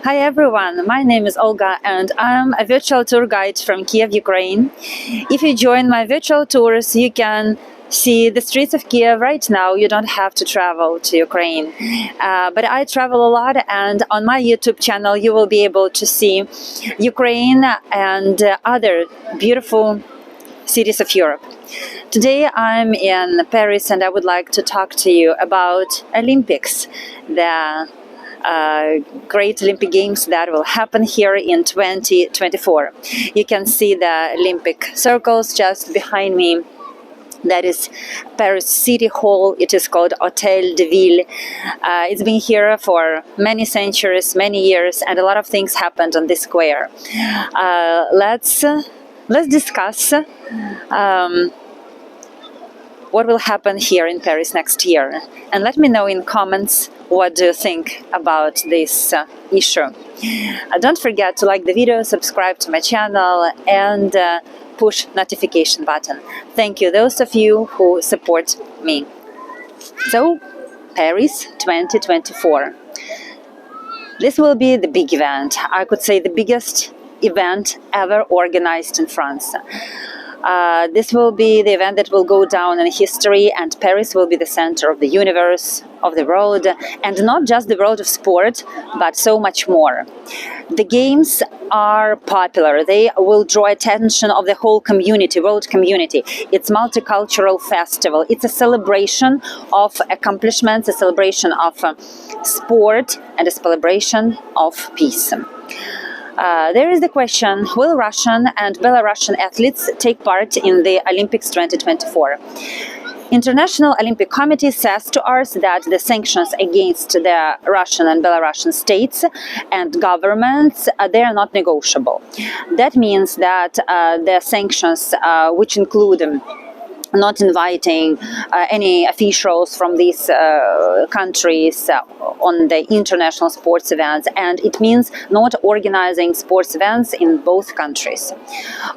Hi everyone, my name is Olga and I'm a virtual tour guide from Kyiv, Ukraine. If you join my virtual tours, you can see the streets of Kyiv right now. You don't have to travel to Ukraine. But I travel a lot, and on my YouTube channel you will be able to see Ukraine and other beautiful cities of Europe. Today I'm in Paris and I would like to talk to you about Olympics, the great Olympic Games that will happen here in 2024. You can see the Olympic circles just behind me. That is Paris City Hall. It is called Hôtel de Ville. It's been here for many centuries, many years, and a lot of things happened on this square. Let's discuss what will happen here in Paris next year. And let me know in comments what do you think about this issue. Don't forget to like the video, subscribe to my channel, and push notification button. Thank you, those of you who support me. So, Paris 2024. This will be the big event. I could say the biggest event ever organized in France. This will be the event that will go down in history, and Paris will be the center of the universe, of the world, and not just the world of sport, but so much more. The games are popular. They will draw attention of the whole community, world community. It's a multicultural festival. It's a celebration of accomplishments, a celebration of sport, and a celebration of peace. There is the question, will Russian and Belarusian athletes take part in the Olympics 2024? International Olympic Committee says to us that the sanctions against the Russian and Belarusian states and governments, they are not negotiable. That means that the sanctions, which include not inviting any officials from these countries on the international sports events, and it means not organizing sports events in both countries.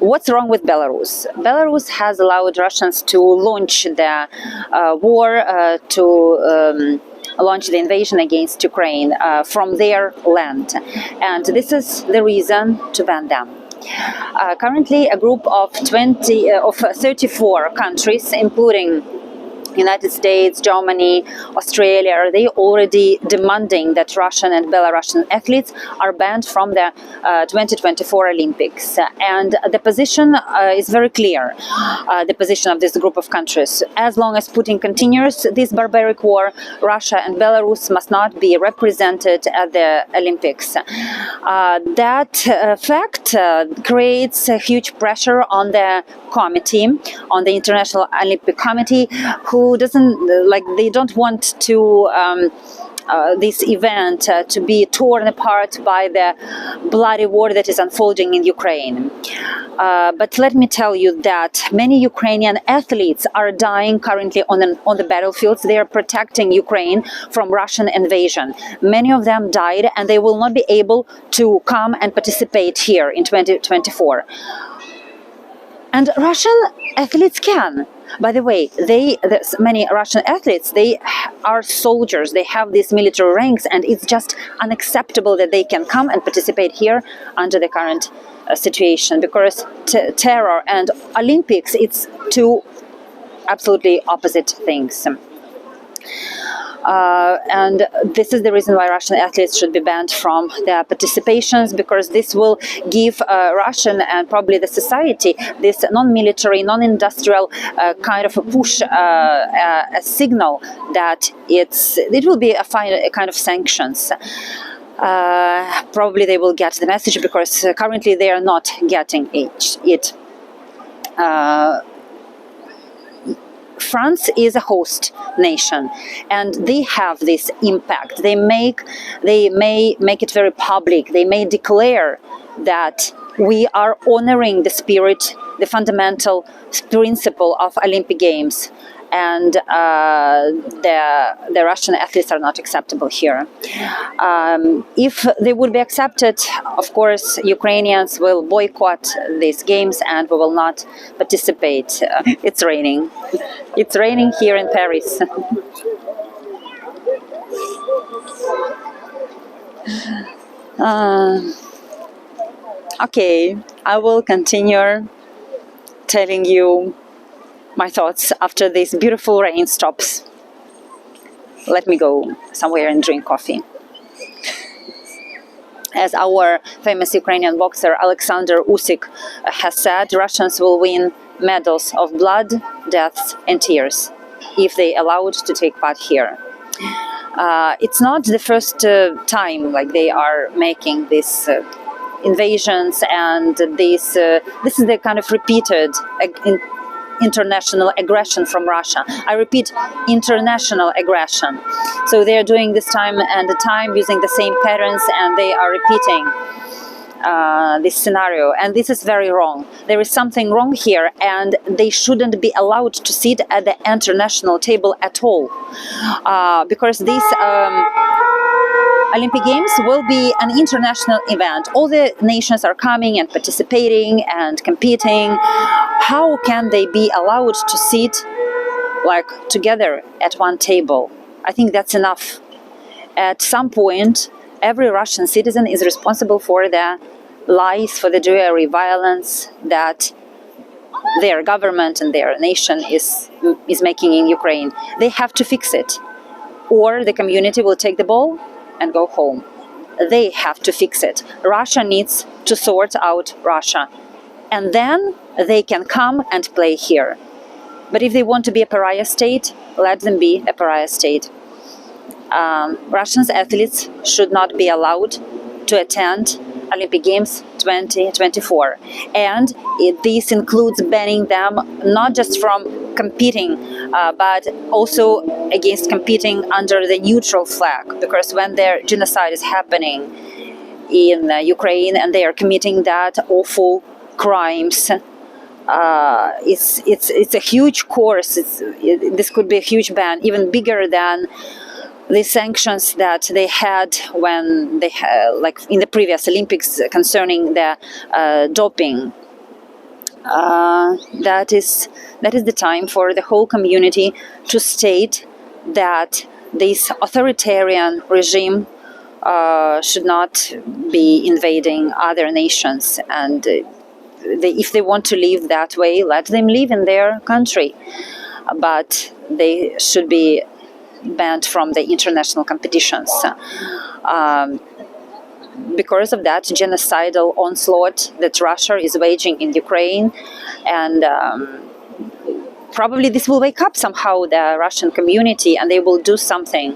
What's wrong with Belarus? Belarus has allowed Russians to launch the war, launch the invasion against Ukraine from their land, and this is the reason to ban them. Currently, a group of 34 countries, including United States, Germany, Australia, are they already demanding that Russian and Belarusian athletes are banned from the 2024 Olympics. And the position is very clear, the position of this group of countries. As long as Putin continues this barbaric war, Russia and Belarus must not be represented at the Olympics. That fact creates a huge pressure on the committee, on the International Olympic Committee, who they don't want to this event to be torn apart by the bloody war that is unfolding in Ukraine. But let me tell you that many Ukrainian athletes are dying currently on the battlefields. They are protecting Ukraine from Russian invasion. Many of them died, and they will not be able to come and participate here in 2024. And Russian athletes can. By the way, many Russian athletes, they are soldiers, they have these military ranks, and it's just unacceptable that they can come and participate here under the current situation, because terror and Olympics, it's two absolutely opposite things. And this is the reason why Russian athletes should be banned from their participations, because this will give Russian and probably the society this non-military, non-industrial kind of a push, a signal that it will be a kind of sanctions. Probably they will get the message, because currently they are not getting it. France is a host nation, and they have this impact. They may make it very public. They may declare that we are honoring the spirit, the fundamental principle of Olympic Games, and the Russian athletes are not acceptable here. If they would be accepted, of course, Ukrainians will boycott these games and we will not participate. It's raining. It's raining here in Paris. Okay, I will continue telling you my thoughts after this beautiful rain stops. Let me go somewhere and drink coffee. As our famous Ukrainian boxer Alexander Usyk has said, Russians will win medals of blood, deaths and tears if they allowed to take part here. It's not the first time like they are making these invasions, and this is the kind of repeated international aggression from Russia. I repeat, international aggression. So they are doing this time and time using the same patterns, and they are repeating this scenario, and this is very wrong. There is something wrong here, and they shouldn't be allowed to sit at the international table at all, because these Olympic Games will be an international event. All the nations are coming and participating and competing. How can they be allowed to sit like together at one table? I think that's enough. At some point, every Russian citizen is responsible for the lies, for the Jewry violence that their government and their nation is making in Ukraine. They have to fix it, or the community will take the ball and go home. They have to fix it. Russia needs to sort out Russia, and then they can come and play here. But if they want to be a pariah state, let them be a pariah state. Russian athletes should not be allowed to attend Olympic Games 2024, and this includes banning them not just from competing, but also against competing under the neutral flag, because when their genocide is happening in Ukraine and they are committing that awful crimes, it's a huge course. This could be a huge ban, even bigger than the sanctions that they had when they had, like in the previous Olympics, concerning the doping. That is the time for the whole community to state that this authoritarian regime should not be invading other nations, and if they want to live that way, let them live in their country, but they should be banned from the international competitions. Because of that genocidal onslaught that Russia is waging in Ukraine, and probably this will wake up somehow the Russian community, and they will do something.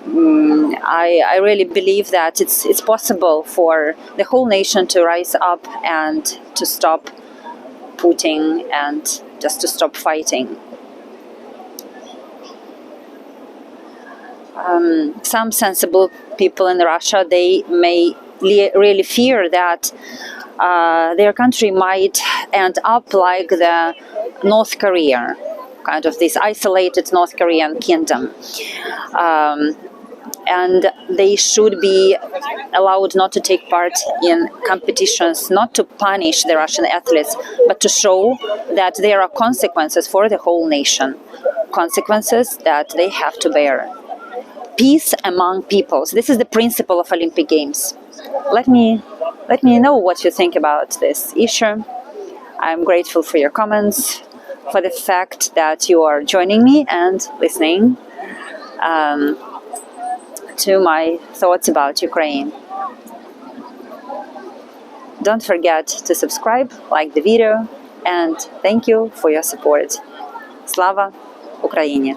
I really believe that it's possible for the whole nation to rise up and to stop Putin and just to stop fighting. Some sensible people in Russia, they may really fear that their country might end up like the North Korea, kind of this isolated North Korean kingdom. And they should be allowed not to take part in competitions, not to punish the Russian athletes, but to show that there are consequences for the whole nation, consequences that they have to bear. Peace among peoples. This is the principle of Olympic Games. Let me know what you think about this issue. I'm grateful for your comments, for the fact that you are joining me and listening to my thoughts about Ukraine. Don't forget to subscribe, like the video, and thank you for your support. Slava Ukraini!